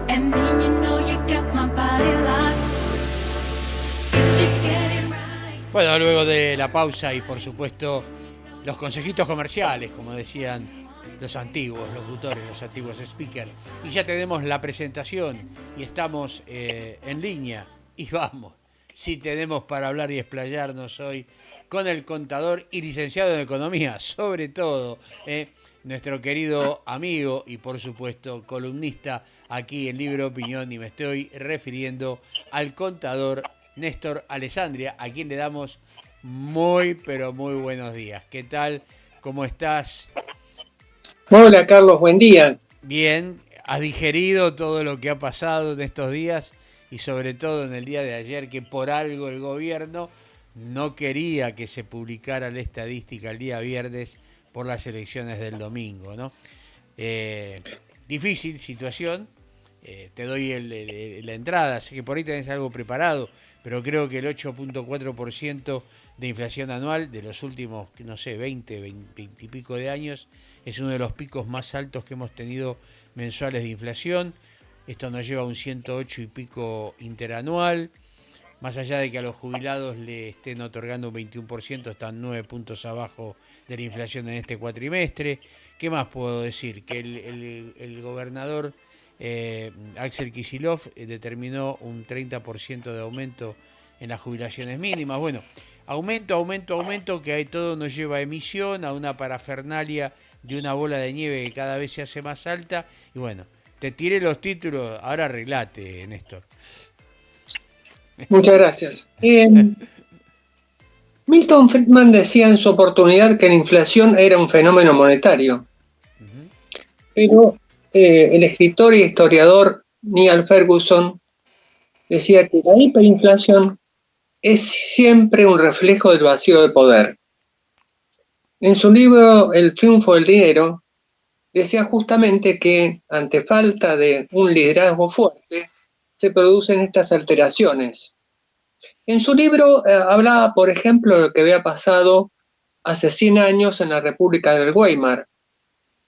And then you know you got my body locked. If you get it right. Bueno, luego de la pausa y por supuesto los consejitos comerciales, como decían los antiguos locutores, los antiguos speakers. Y ya tenemos la presentación y estamos en línea. Y vamos, si tenemos para hablar y explayarnos hoy con el contador y licenciado en economía, sobre todo, nuestro querido amigo y por supuesto columnista aquí en Libre Opinión, y me estoy refiriendo al contador Néstor Alessandria, a quien le damos muy, pero muy buenos días. ¿Qué tal? ¿Cómo estás? Hola Carlos, buen día. Bien, ¿has digerido todo lo que ha pasado en estos días y sobre todo en el día de ayer, que por algo el gobierno no quería que se publicara la estadística el día viernes por las elecciones del domingo, ¿no? Eh, Difícil situación. Te doy la entrada, sé que por ahí tenés algo preparado, pero creo que el 8,4% de inflación anual de los últimos, no sé, 20 y pico de años es uno de los picos más altos que hemos tenido mensuales de inflación. Esto nos lleva a un 108 y pico interanual. Más allá de que a los jubilados le estén otorgando un 21%, están 9 puntos abajo de la inflación en este cuatrimestre. ¿Qué más puedo decir? Que el gobernador Axel Kicillof determinó un 30% de aumento en las jubilaciones mínimas. Bueno, aumento, que todo nos lleva a emisión, a una parafernalia de una bola de nieve que cada vez se hace más alta. Y bueno, te tiré los títulos, ahora arreglate, Néstor. Muchas gracias. Milton Friedman decía en su oportunidad que la inflación era un fenómeno monetario, Uh-huh. pero el escritor y historiador Niall Ferguson decía que la hiperinflación es siempre un reflejo del vacío de poder. En su libro El triunfo del dinero, decía justamente que ante falta de un liderazgo fuerte, se producen estas alteraciones. En su libro hablaba, por ejemplo, de lo que había pasado hace 100 años en la República del Weimar,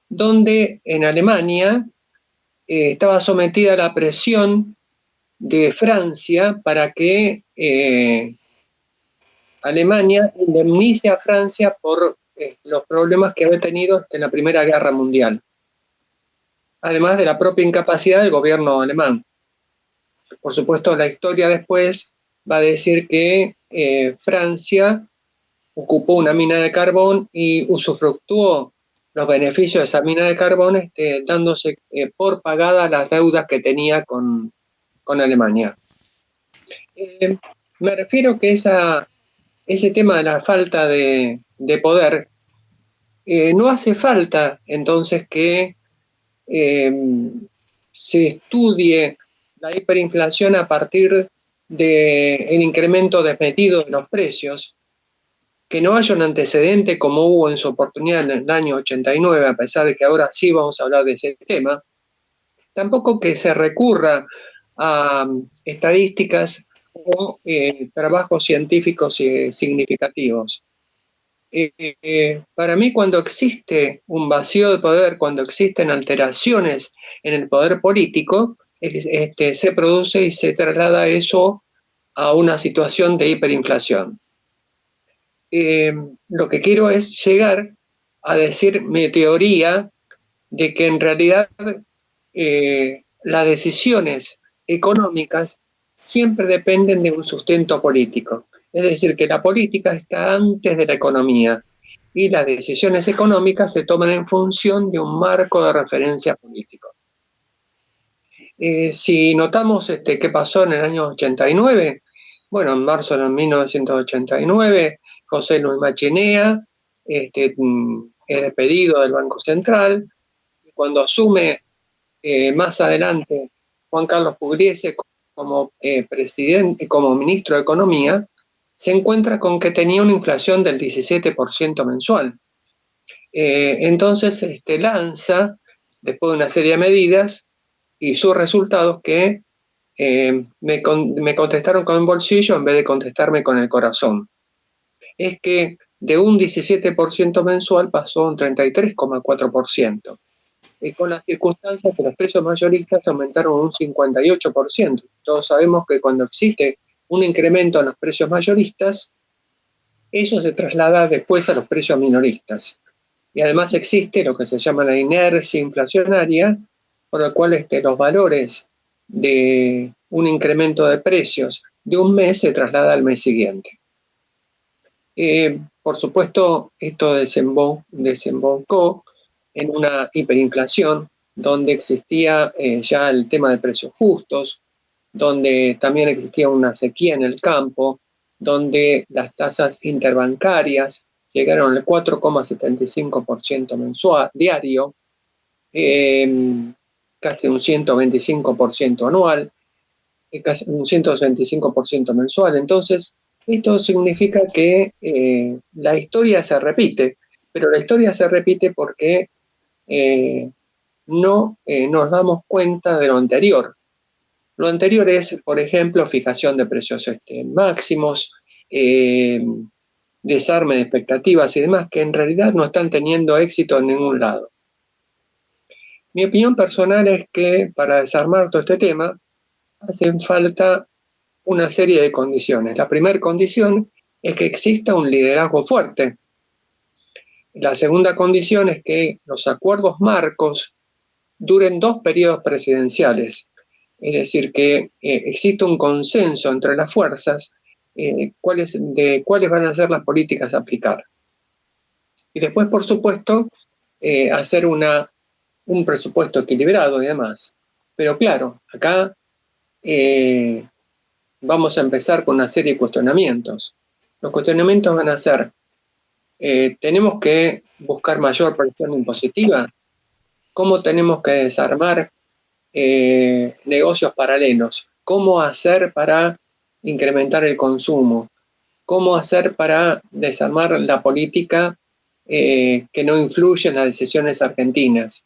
donde en Alemania estaba sometida a la presión de Francia para que Alemania indemnice a Francia por los problemas que había tenido en la Primera Guerra Mundial, además de la propia incapacidad del gobierno alemán. Por supuesto, la historia después va a decir que Francia ocupó una mina de carbón y usufructuó los beneficios de esa mina de carbón, dándose por pagadas las deudas que tenía con Alemania. Me refiero que ese tema de la falta de poder, no hace falta entonces que se estudie la hiperinflación a partir del incremento desmedido de los precios, que no haya un antecedente como hubo en su oportunidad en el año 89, a pesar de que ahora sí vamos a hablar de ese tema. Tampoco que se recurra a estadísticas o trabajos científicos significativos. Para mí, cuando existe un vacío de poder, cuando existen alteraciones en el poder político, se produce y se traslada eso a una situación de hiperinflación. Lo que quiero es llegar a decir mi teoría de que en realidad las decisiones económicas siempre dependen de un sustento político. Es decir, que la política está antes de la economía y las decisiones económicas se toman en función de un marco de referencia político. Si notamos qué pasó en el año 89, bueno, en marzo de 1989, José Luis Machinea es despedido del Banco Central. Cuando asume más adelante Juan Carlos Pugliese como presidente, como ministro de Economía, se encuentra con que tenía una inflación del 17% mensual. Entonces lanza, después de una serie de medidas y sus resultados, que me contestaron con el bolsillo en vez de contestarme con el corazón. Es que de un 17% mensual pasó a un 33,4%. con las circunstancias que los precios mayoristas aumentaron un 58%. Todos sabemos que cuando existe un incremento en los precios mayoristas, eso se traslada después a los precios minoristas. Y además existe lo que se llama la inercia inflacionaria, por lo cual los valores de un incremento de precios de un mes se traslada al mes siguiente. Por supuesto, esto desembocó en una hiperinflación, donde existía ya el tema de precios justos, donde también existía una sequía en el campo, donde las tasas interbancarias llegaron al 4,75% mensual, diario, casi un 125% anual, casi un 125% mensual. Entonces, esto significa que la historia se repite, pero la historia se repite porque no nos damos cuenta de lo anterior. Lo anterior es, por ejemplo, fijación de precios máximos, desarme de expectativas y demás, que en realidad no están teniendo éxito en ningún lado. Mi opinión personal es que para desarmar todo este tema hacen falta una serie de condiciones. La primera condición es que exista un liderazgo fuerte. La segunda condición es que los acuerdos marcos duren 2 periodos presidenciales. Es decir, que existe un consenso entre las fuerzas de cuáles van a ser las políticas a aplicar. Y después, por supuesto, hacer un presupuesto equilibrado y demás. Pero claro, acá vamos a empezar con una serie de cuestionamientos. Los cuestionamientos van a ser, ¿tenemos que buscar mayor presión impositiva? ¿Cómo tenemos que desarmar negocios paralelos? ¿Cómo hacer para incrementar el consumo? ¿Cómo hacer para desarmar la política que no influye en las decisiones argentinas?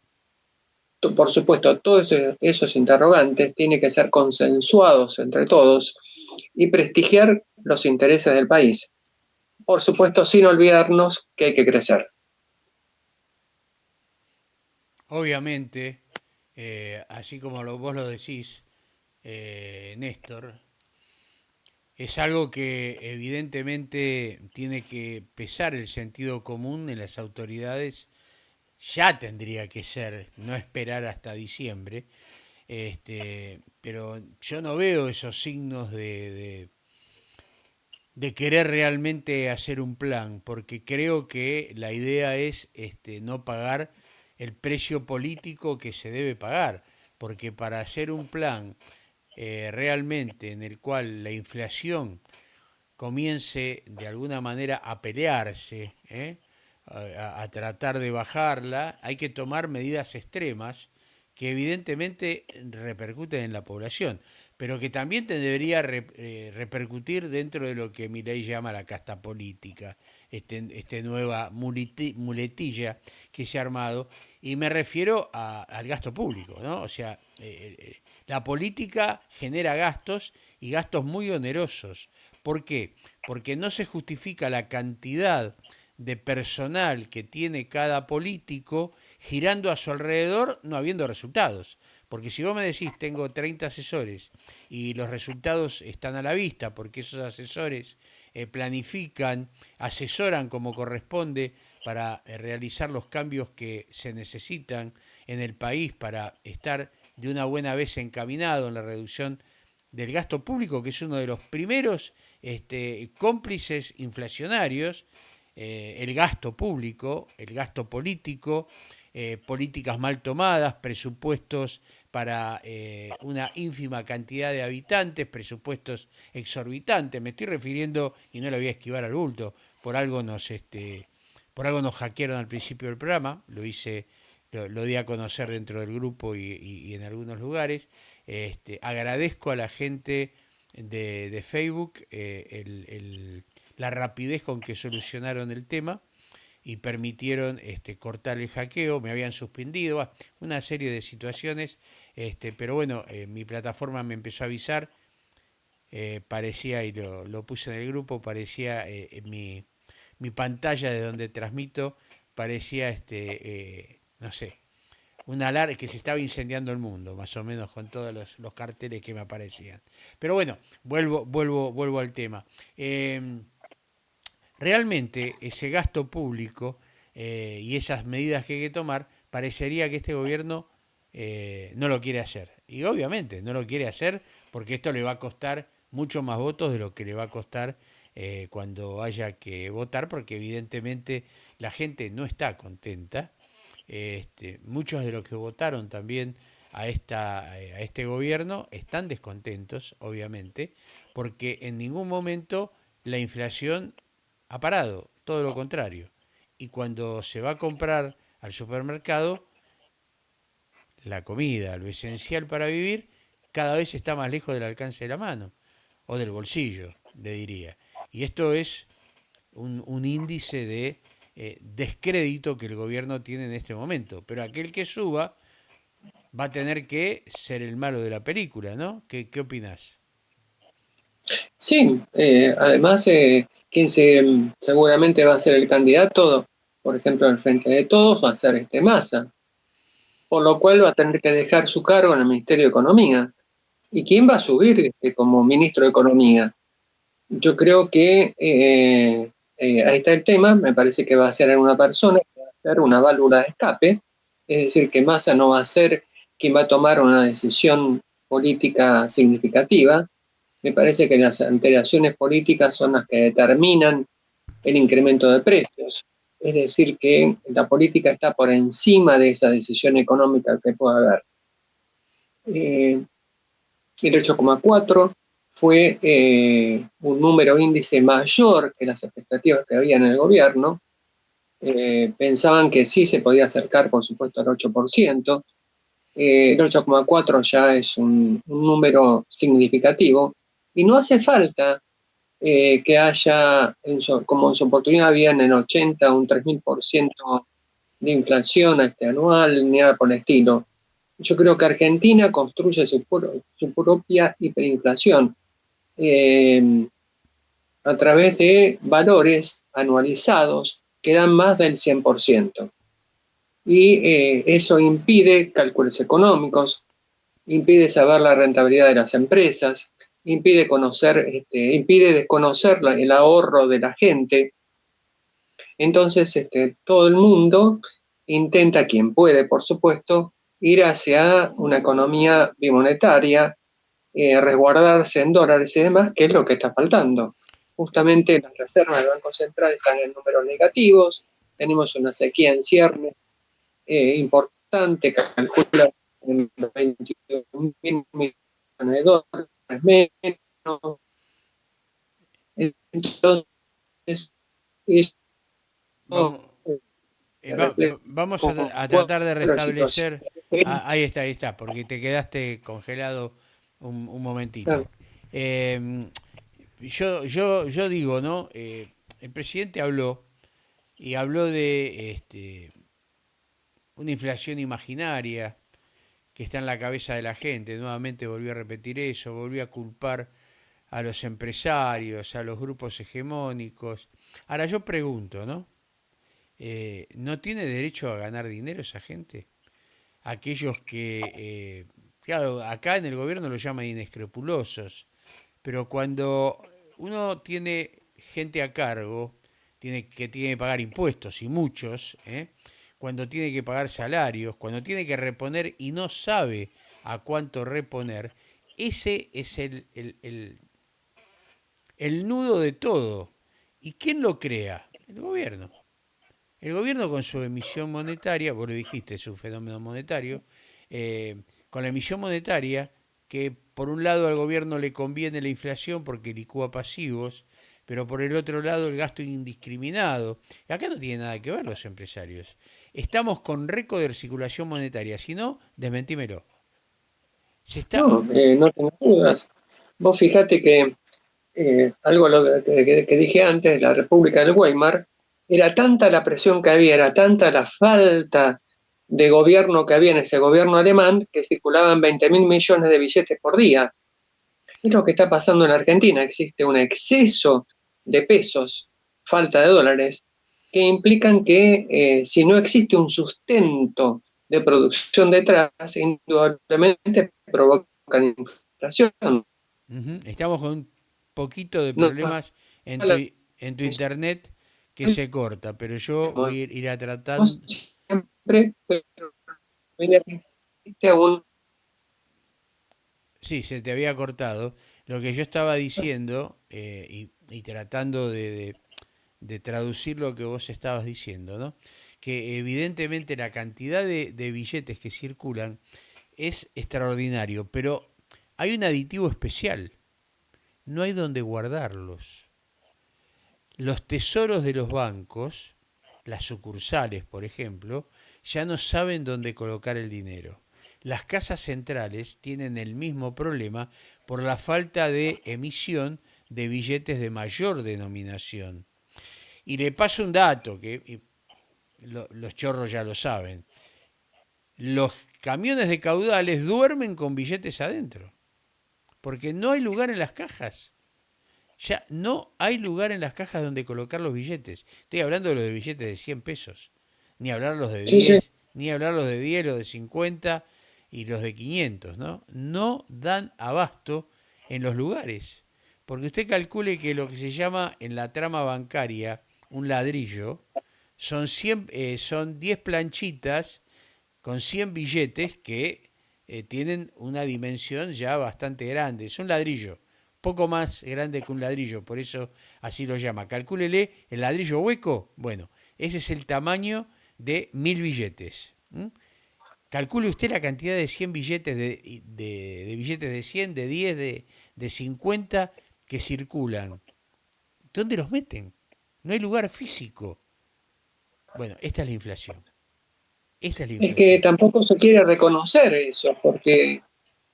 Por supuesto, todos esos interrogantes tienen que ser consensuados entre todos y prestigiar los intereses del país. Por supuesto, sin olvidarnos que hay que crecer. Obviamente, así como vos lo decís, Néstor, es algo que evidentemente tiene que pesar el sentido común en las autoridades, ya tendría que ser, no esperar hasta diciembre, pero yo no veo esos signos de querer realmente hacer un plan, porque creo que la idea es no pagar el precio político que se debe pagar, porque para hacer un plan realmente en el cual la inflación comience de alguna manera a pelearse, a tratar de bajarla, hay que tomar medidas extremas que evidentemente repercuten en la población, pero que también te debería repercutir dentro de lo que Milei llama la casta política, nueva muletilla que se ha armado, y me refiero al gasto público, ¿no? O sea, la política genera gastos y gastos muy onerosos. ¿Por qué? Porque no se justifica la cantidad de personal que tiene cada político girando a su alrededor no habiendo resultados. Porque si vos me decís tengo 30 asesores y los resultados están a la vista porque esos asesores planifican, asesoran como corresponde para realizar los cambios que se necesitan en el país para estar de una buena vez encaminado en la reducción del gasto público, que es uno de los primeros cómplices inflacionarios, el gasto público, el gasto político, políticas mal tomadas, presupuestos para una ínfima cantidad de habitantes, presupuestos exorbitantes. Me estoy refiriendo, y no le voy a esquivar al bulto, por algo nos hackearon al principio del programa, lo di a conocer dentro del grupo y en algunos lugares. Agradezco a la gente de Facebook la rapidez con que solucionaron el tema y permitieron cortar el hackeo, me habían suspendido, una serie de situaciones, pero bueno, mi plataforma me empezó a avisar, parecía, y lo puse en el grupo, parecía mi pantalla de donde transmito, parecía, no sé, que se estaba incendiando el mundo, más o menos con todos los carteles que me aparecían. Pero bueno, vuelvo al tema. Eh, Realmente ese gasto público y esas medidas que hay que tomar, parecería que este gobierno no lo quiere hacer. Y obviamente no lo quiere hacer porque esto le va a costar mucho más votos de lo que le va a costar cuando haya que votar, porque evidentemente la gente no está contenta. Muchos de los que votaron también a este gobierno están descontentos, obviamente, porque en ningún momento la inflación ha parado, todo lo contrario. Y cuando se va a comprar al supermercado, la comida, lo esencial para vivir, cada vez está más lejos del alcance de la mano, o del bolsillo, le diría. Y esto es un índice de descrédito que el gobierno tiene en este momento. Pero aquel que suba va a tener que ser el malo de la película, ¿no? ¿Qué opinás? Sí, además, quien seguramente va a ser el candidato, por ejemplo, al Frente de Todos, va a ser Massa, por lo cual va a tener que dejar su cargo en el Ministerio de Economía. ¿Y quién va a subir como ministro de Economía? Yo creo que ahí está el tema, me parece que va a ser una persona que va a ser una válvula de escape, es decir, que Massa no va a ser quien va a tomar una decisión política significativa. Me parece que las alteraciones políticas son las que determinan el incremento de precios. Es decir, que la política está por encima de esa decisión económica que pueda haber. El 8,4 fue un número índice mayor que las expectativas que había en el gobierno. Pensaban que sí se podía acercar, por supuesto, al 8%. El 8,4 ya es un número significativo y no hace falta que haya, como en su oportunidad había en el 80, un 3.000% de inflación anual, ni nada por el estilo. Yo creo que Argentina construye su propia hiperinflación a través de valores anualizados que dan más del 100%. Y eso impide cálculos económicos, impide saber la rentabilidad de las empresas, impide desconocer el ahorro de la gente. Entonces, todo el mundo intenta, quien puede, por supuesto, ir hacia una economía bimonetaria, resguardarse en dólares y demás, que es lo que está faltando. Justamente las reservas del Banco Central están en números negativos, tenemos una sequía en ciernes importante, calcula en 21 mil millones de dólares menos. Entonces, eso Vamos, vamos a tratar de restablecer. Ahí está, porque te quedaste congelado un momentito. Eh, yo digo, ¿no? El presidente habló y habló de una inflación imaginaria que está en la cabeza de la gente. Nuevamente volvió a repetir eso, volvió a culpar a los empresarios, a los grupos hegemónicos. Ahora yo pregunto, ¿no? ¿No tiene derecho a ganar dinero esa gente? Aquellos que, claro, acá en el gobierno lo llaman inescrupulosos, pero cuando uno tiene gente a cargo, tiene que pagar impuestos y muchos, cuando tiene que pagar salarios, cuando tiene que reponer y no sabe a cuánto reponer, ese es el nudo de todo. ¿Y quién lo crea? El gobierno. El gobierno con su emisión monetaria, vos lo dijiste, es un fenómeno monetario, con la emisión monetaria, que por un lado al gobierno le conviene la inflación porque licúa pasivos, pero por el otro lado el gasto indiscriminado. Acá no tiene nada que ver los empresarios. Estamos con récord de circulación monetaria, si no, desmentímelo. Se está... No tengo dudas. Vos fijate que algo que dije antes, la República del Weimar, era tanta la presión que había, era tanta la falta de gobierno que había en ese gobierno alemán, que circulaban 20.000 millones de billetes por día. Es lo que está pasando en Argentina, existe un exceso de pesos, falta de dólares, que implican que si no existe un sustento de producción detrás, indudablemente provocan inflación. Estamos con un poquito de No problemas en tu, la en tu internet que se corta, pero yo voy a ir a tratando. siempre, pero mira que existe un... Sí, se te había cortado. Lo que yo estaba diciendo y tratando de traducir lo que vos estabas diciendo, ¿no? Que evidentemente la cantidad de billetes que circulan es extraordinario, pero hay un aditivo especial. No hay donde guardarlos. Los tesoros de los bancos, las sucursales, por ejemplo, ya no saben dónde colocar el dinero. Las casas centrales tienen el mismo problema por la falta de emisión de billetes de mayor denominación. Y le paso un dato que los chorros ya lo saben. Los camiones de caudales duermen con billetes adentro, porque no hay lugar en las cajas. Ya no hay lugar en las cajas donde colocar los billetes. Estoy hablando de los de billetes de 100 pesos. Ni hablar los de Sí, sí. 10, ni hablar los de 10, los de 50 y los de 500, ¿no? No dan abasto en los lugares. Porque usted calcule que lo que se llama en la trama bancaria un ladrillo son 100, son 10 planchitas con 100 billetes que tienen una dimensión ya bastante grande. Es un ladrillo, poco más grande que un ladrillo, por eso así lo llama. Calcúlele el ladrillo hueco. Bueno, ese es el tamaño de 1000 billetes. Calcule usted la cantidad de 100 billetes, de billetes de 100, de 10, de 50 que circulan. ¿Dónde los meten? No hay lugar físico. Bueno, esta es la inflación. Esta es la Es que inflación. tampoco se quiere reconocer eso, porque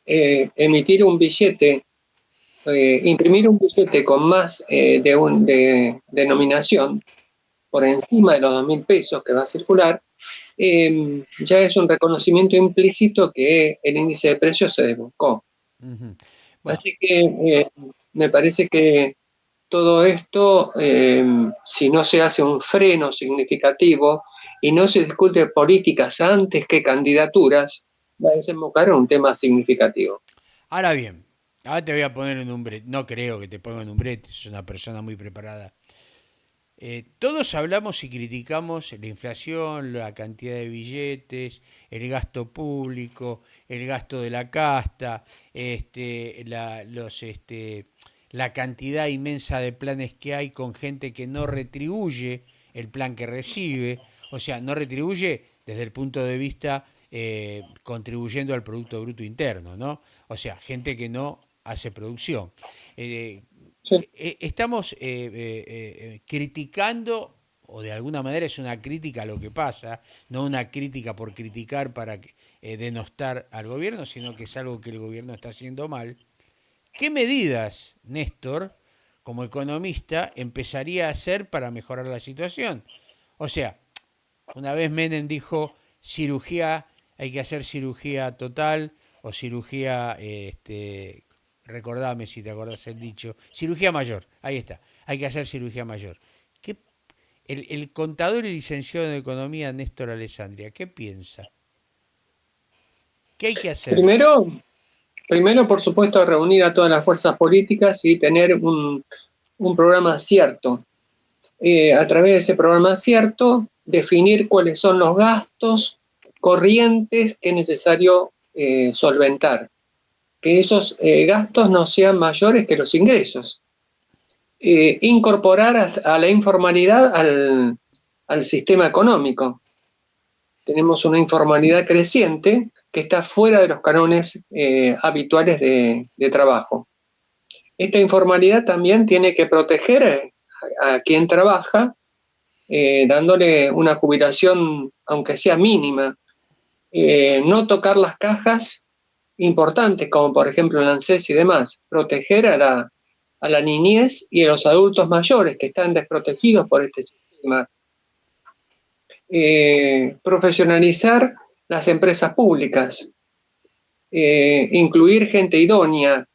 emitir un billete, imprimir un billete con más de denominación, por encima de los 2.000 pesos que va a circular, ya es un reconocimiento implícito que el índice de precios se desbocó. Ujú. Bueno, Así que me parece que todo esto, si no se hace un freno significativo y no se discute políticas antes que candidaturas, va a desembocar en un tema significativo. ahora bien, ahora te voy a poner en un brete. No creo que te ponga en un brete, es una persona muy preparada. Todos hablamos y criticamos la inflación, la cantidad de billetes, el gasto público, el gasto de la casta, la cantidad inmensa de planes que hay con gente que no retribuye el plan que recibe, o sea, no retribuye desde el punto de vista contribuyendo al Producto Bruto Interno, ¿no? O sea, gente que no hace producción. Eh, Sí. Estamos criticando, o de alguna manera es una crítica a lo que pasa, no una crítica por criticar para denostar al gobierno, sino que es algo que el gobierno está haciendo mal. ¿Qué medidas, Néstor, como economista, empezaría a hacer para mejorar la situación? O sea, una vez Menem dijo cirugía, hay que hacer cirugía total o cirugía, recordame si te acordás el dicho, cirugía mayor, ahí está, hay que hacer cirugía mayor. ¿Qué, el contador y licenciado en economía Néstor Alessandria, ¿qué piensa? ¿Qué hay que hacer? Primero, por supuesto, reunir a todas las fuerzas políticas y tener un programa cierto. A través de ese programa cierto, definir cuáles son los gastos corrientes que es necesario solventar. Que esos gastos no sean mayores que los ingresos. Incorporar a la informalidad al sistema económico. Tenemos una informalidad creciente que está fuera de los cánones habituales de trabajo. Esta informalidad también tiene que proteger a quien trabaja, dándole una jubilación, aunque sea mínima. No tocar las cajas importantes, como por ejemplo el ANSES y demás. Proteger a la niñez y a los adultos mayores que están desprotegidos por este sistema. Profesionalizar las empresas públicas, incluir gente idónea,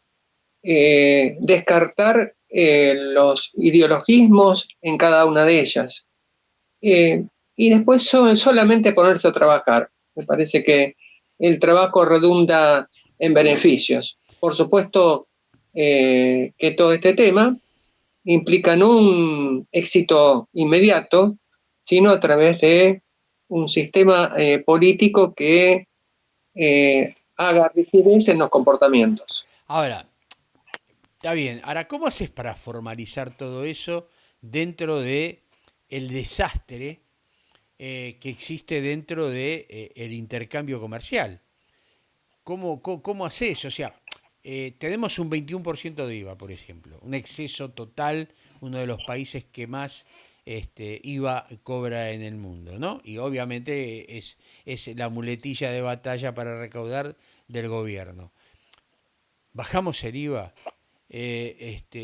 descartar los ideologismos en cada una de ellas y después solamente ponerse a trabajar. Me parece que el trabajo redunda en beneficios. Por supuesto que todo este tema implica no un éxito inmediato, sino a través de un sistema político que haga rigidez en los comportamientos. Ahora, está bien. Ahora, ¿cómo haces para formalizar todo eso dentro de el desastre que existe dentro de el intercambio comercial? ¿Cómo haces? O sea, tenemos un 21% de IVA, por ejemplo, un exceso total, uno de los países que más IVA cobra en el mundo, ¿no? Y obviamente es la muletilla de batalla para recaudar del gobierno. Bajamos el IVA,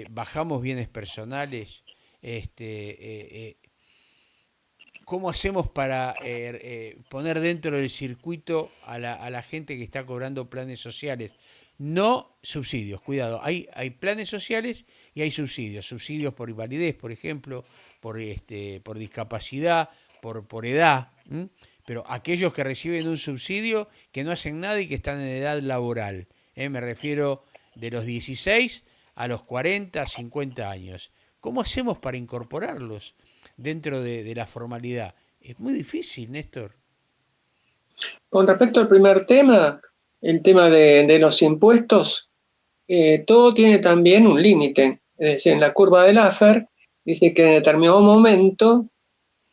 bajamos bienes personales, este, ¿cómo hacemos para poner dentro del circuito a la gente que está cobrando planes sociales? No subsidios, cuidado, hay planes sociales y hay subsidios, subsidios por invalidez, por ejemplo, por discapacidad, por edad, ¿m? Pero aquellos que reciben un subsidio que no hacen nada y que están en edad laboral, me refiero de los 16 a los 40, 50 años. ¿Cómo hacemos para incorporarlos dentro de la formalidad? Es muy difícil, Néstor. Con respecto al primer tema, el tema de los impuestos, todo tiene también un límite. Es decir, en la curva de Laffer dice que en determinado momento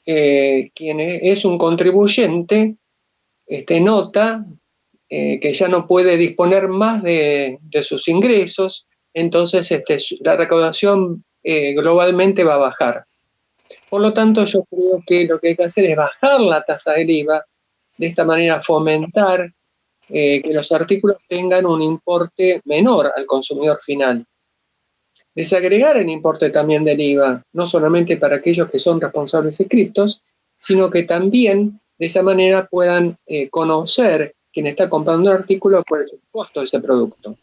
quien es un contribuyente nota que ya no puede disponer más de sus ingresos, entonces la recaudación globalmente va a bajar. Por lo tanto, yo creo que lo que hay que hacer es bajar la tasa del IVA, de esta manera fomentar que los artículos tengan un importe menor al consumidor final. Desagregar el importe también del IVA, no solamente para aquellos que son responsables inscriptos, sino que también de esa manera puedan conocer quien está comprando un artículo cuál es el costo de ese producto.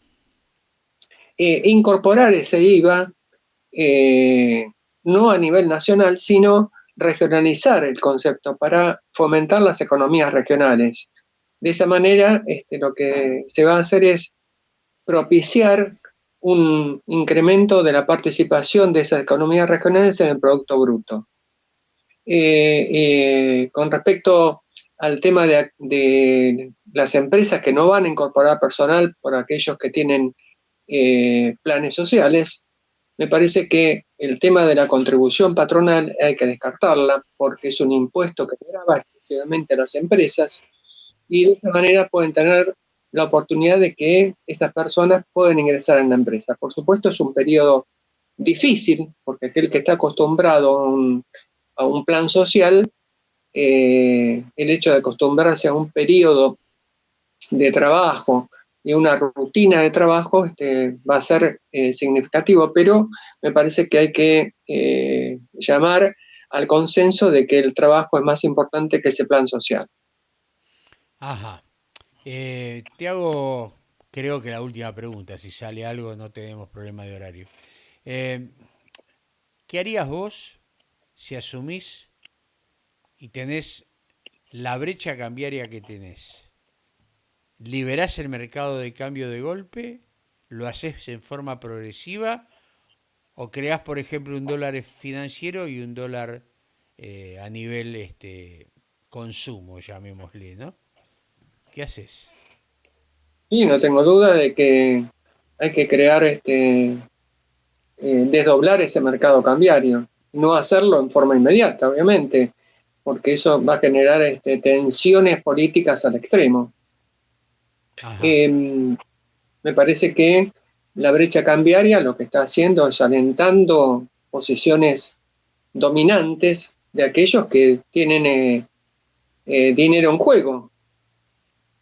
Incorporar ese IVA no a nivel nacional, sino regionalizar el concepto para fomentar las economías regionales. De esa manera, lo que se va a hacer es propiciar un incremento de la participación de esas economías regionales en el Producto Bruto. Con respecto al tema de las empresas que no van a incorporar personal por aquellos que tienen planes sociales, me parece que el tema de la contribución patronal hay que descartarla porque es un impuesto que grava exclusivamente a las empresas y de esa manera pueden tener la oportunidad de que estas personas pueden ingresar en la empresa. Por supuesto es un periodo difícil porque aquel que está acostumbrado a un plan social, el hecho de acostumbrarse a un periodo de trabajo y una rutina de trabajo va a ser significativo, pero me parece que hay que llamar al consenso de que el trabajo es más importante que ese plan social. Ajá. Te hago, creo que la última pregunta. Si sale algo, no tenemos problema de horario. Eh, ¿Qué harías vos si asumís y tenés la brecha cambiaria que tenés? ¿Liberás el mercado de cambio de golpe? ¿Lo haces en forma progresiva? ¿O creás, por ejemplo, un dólar financiero y un dólar a nivel consumo, llamémosle, ¿no? ¿Qué haces? Y no tengo duda de que hay que crear, desdoblar ese mercado cambiario, no hacerlo en forma inmediata, obviamente, porque eso va a generar tensiones políticas al extremo. Ajá. Eh, Me parece que la brecha cambiaria lo que está haciendo es alentando posiciones dominantes de aquellos que tienen dinero en juego.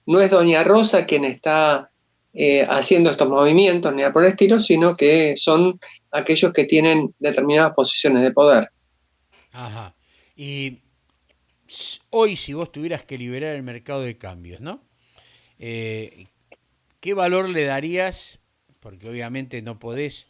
No es Doña Rosa quien está haciendo estos movimientos ni nada por el estilo, sino que son aquellos que tienen determinadas posiciones de poder. Ajá. Y hoy, si vos tuvieras que liberar el mercado de cambios, ¿no? Eh, ¿Qué valor le darías? Porque obviamente no podés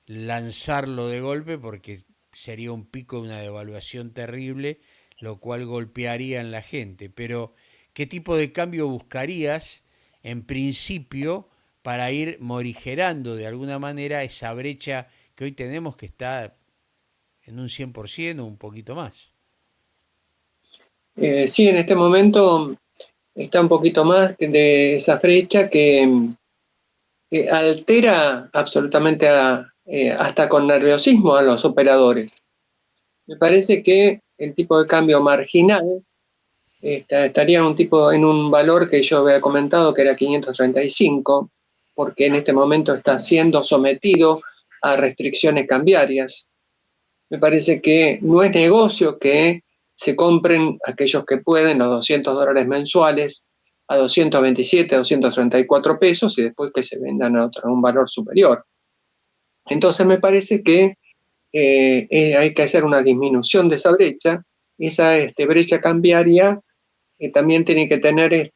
lanzarlo de golpe porque sería un pico de una devaluación terrible, lo cual golpearía en la gente. Pero, ¿qué tipo de cambio buscarías en principio para ir morigerando de alguna manera esa brecha que hoy tenemos que está en un 100% o un poquito más? Sí, en este momento está un poquito más de esa fecha que altera absolutamente hasta con nerviosismo a los operadores. Me parece que el tipo de cambio marginal estaría en un valor que yo había comentado que era 535, porque en este momento está siendo sometido a restricciones cambiarias. Me parece que no es negocio que se compren aquellos que pueden los $200 mensuales a 227, 234 pesos y después que se vendan a un valor superior. Entonces me parece que hay que hacer una disminución de esa brecha. Esa brecha cambiaria también tiene que tener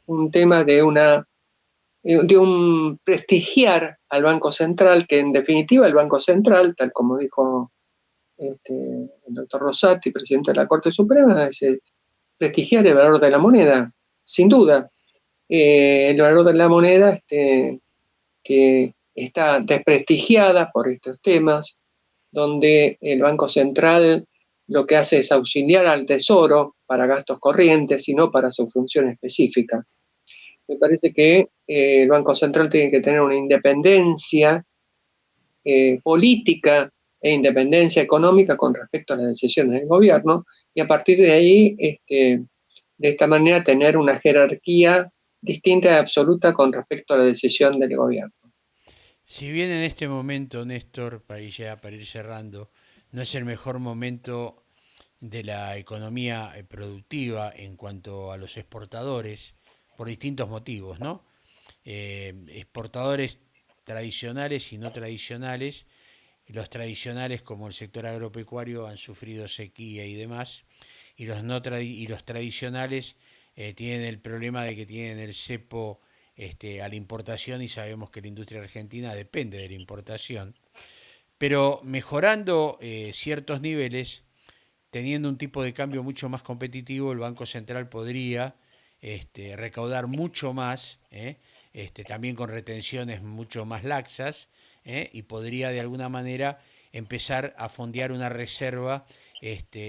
un tema de un prestigiar al Banco Central, que en definitiva el Banco Central, tal como dijo el doctor Rosati, presidente de la Corte Suprema, es prestigiar el valor de la moneda, sin duda. El valor de la moneda que está desprestigiada por estos temas, donde el Banco Central lo que hace es auxiliar al Tesoro para gastos corrientes y no para su función específica. Me parece que el Banco Central tiene que tener una independencia política e independencia económica con respecto a las decisiones del gobierno y a partir de ahí, de esta manera, tener una jerarquía distinta y absoluta con respecto a la decisión del gobierno. Si bien en este momento, Néstor, para ir cerrando, no es el mejor momento de la economía productiva en cuanto a los exportadores, por distintos motivos, ¿no? Exportadores tradicionales y no tradicionales. Los tradicionales, como el sector agropecuario, han sufrido sequía y demás, y los, no y los tradicionales tienen el problema de que tienen el cepo a la importación y sabemos que la industria argentina depende de la importación. Pero mejorando ciertos niveles, teniendo un tipo de cambio mucho más competitivo, el Banco Central podría recaudar mucho más, también con retenciones mucho más laxas, y podría de alguna manera empezar a fondear una reserva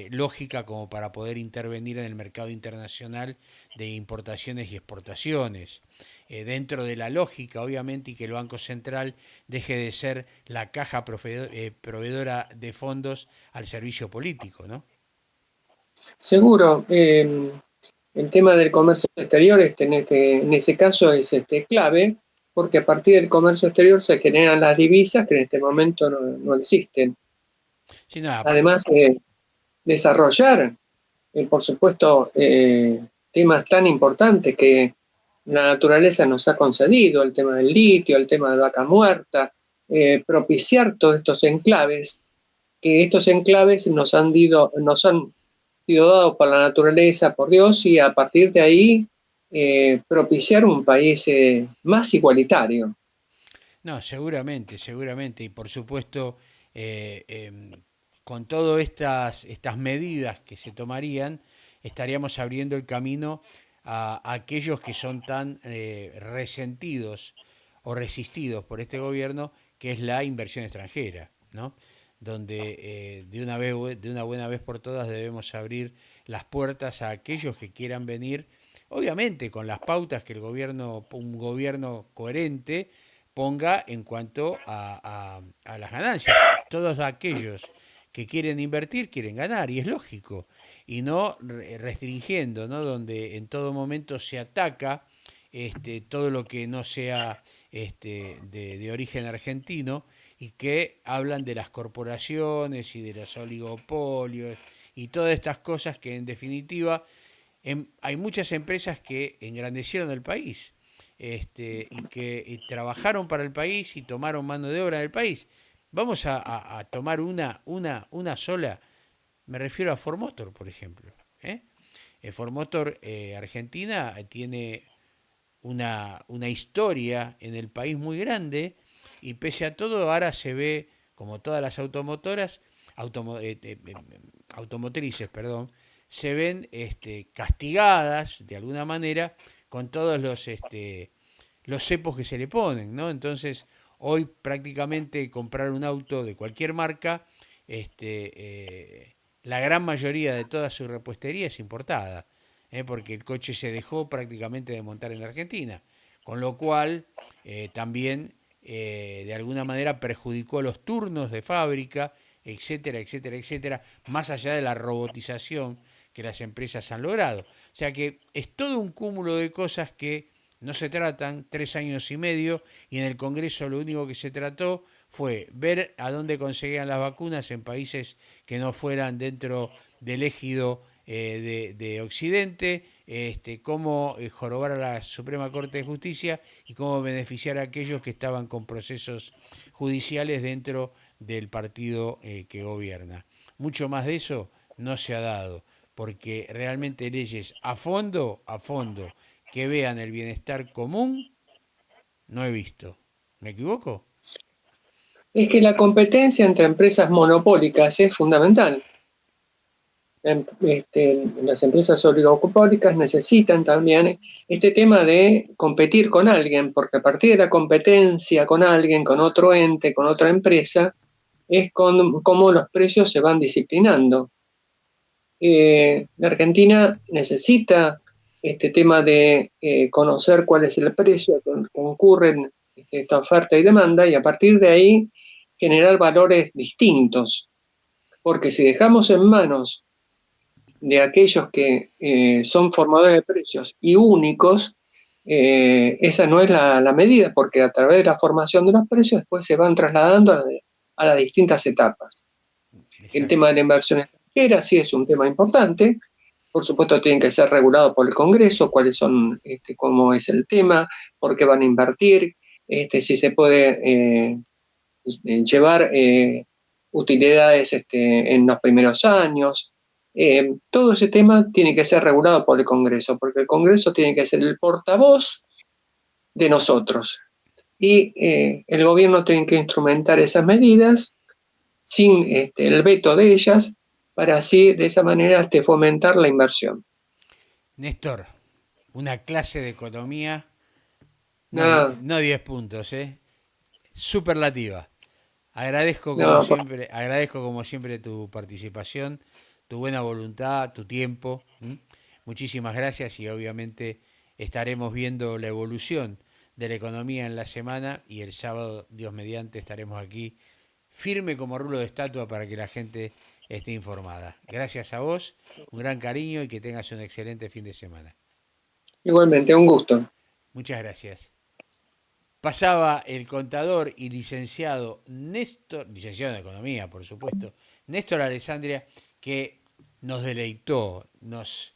lógica como para poder intervenir en el mercado internacional de importaciones y exportaciones. Dentro de la lógica, obviamente, y que el Banco Central deje de ser la caja proveedora de fondos al servicio político, ¿no? Seguro, el tema del comercio exterior en ese caso es clave, porque a partir del comercio exterior se generan las divisas que en este momento no existen. Sí, no, aparte, Además, desarrollar, por supuesto, temas tan importantes que la naturaleza nos ha concedido, el tema del litio, el tema de vaca muerta, propiciar todos estos enclaves, que estos enclaves nos han sido dados por la naturaleza, por Dios, y a partir de ahí propiciar un país más igualitario. no, seguramente, seguramente, y por supuesto, con todas estas medidas que se tomarían, estaríamos abriendo el camino a aquellos que son tan resentidos o resistidos por este gobierno, que es la inversión extranjera, ¿no? Donde de una buena vez por todas debemos abrir las puertas a aquellos que quieran venir, obviamente con las pautas que un gobierno coherente, ponga en cuanto a las ganancias. Todos aquellos que quieren invertir quieren ganar y es lógico. Y no restringiendo, ¿no? Donde en todo momento se ataca todo lo que no sea de origen argentino y que hablan de las corporaciones y de los oligopolios y todas estas cosas que en definitiva hay muchas empresas que engrandecieron el país y que trabajaron para el país y tomaron mano de obra del país. Vamos a tomar una sola, me refiero a Ford Motor, por ejemplo. Ford Motor Argentina tiene una historia en el país muy grande y pese a todo ahora se ve, como todas las automotoras, automotrices, perdón, se ven castigadas de alguna manera con todos los cepos que se le ponen, ¿no? Entonces, hoy prácticamente comprar un auto de cualquier marca, la gran mayoría de toda su repuestería es importada, porque el coche se dejó prácticamente de montar en la Argentina, con lo cual también de alguna manera perjudicó los turnos de fábrica, etcétera, etcétera, etcétera, más allá de la robotización que las empresas han logrado. O sea que es todo un cúmulo de cosas que no se tratan 3 años y medio, y en el Congreso lo único que se trató fue ver a dónde conseguían las vacunas en países que no fueran dentro del ejido de Occidente, cómo jorobar a la Suprema Corte de Justicia y cómo beneficiar a aquellos que estaban con procesos judiciales dentro del partido que gobierna. Mucho más de eso no se ha dado, porque realmente leyes a fondo, que vean el bienestar común, no he visto. ¿Me equivoco? Es que la competencia entre empresas monopólicas es fundamental. Las empresas oligopólicas necesitan también este tema de competir con alguien, porque a partir de la competencia con alguien, con otro ente, con otra empresa, es cómo los precios se van disciplinando. La Argentina necesita este tema de conocer cuál es el precio que concurren esta oferta y demanda, y a partir de ahí generar valores distintos, porque si dejamos en manos de aquellos que son formadores de precios y únicos, esa no es la medida, porque a través de la formación de los precios después se van trasladando a las distintas etapas. El Exacto. tema de la inversión extranjera sí es un tema importante. Por supuesto, tienen que ser regulados por el Congreso, cuáles son, cómo es el tema, por qué van a invertir, si se puede llevar utilidades en los primeros años. Todo ese tema tiene que ser regulado por el Congreso, porque el Congreso tiene que ser el portavoz de nosotros. Y el gobierno tiene que instrumentar esas medidas sin el veto de ellas, para así, de esa manera, fomentar la inversión. Néstor, una clase de economía, no, No, no 10 puntos, superlativa. no, Agradezco como siempre tu participación, tu buena voluntad, tu tiempo. ¿M? Muchísimas gracias, y obviamente estaremos viendo la evolución de la economía en la semana, y el sábado, Dios mediante, estaremos aquí firme como rulo de estatua para que la gente esté informada. Gracias a vos, un gran cariño, y que tengas un excelente fin de semana. igualmente, un gusto. Muchas gracias. Pasaba el contador y licenciado Néstor, licenciado en Economía, por supuesto, Néstor Alessandria, que nos deleitó, nos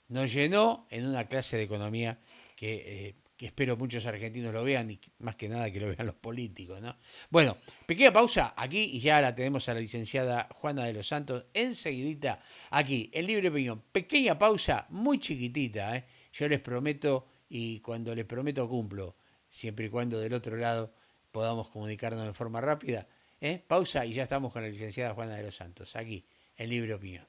llenó en una clase de economía que espero muchos argentinos lo vean, y más que nada que lo vean los políticos, ¿no? Bueno, pequeña pausa aquí, y ya la tenemos a la licenciada Juana de los Santos enseguidita aquí en Libre Opinión. Pequeña pausa, muy chiquitita, ¿eh? Yo les prometo, y cuando les prometo cumplo, siempre y cuando del otro lado podamos comunicarnos de forma rápida. Pausa, y ya estamos con la licenciada Juana de los Santos, aquí en Libre Opinión.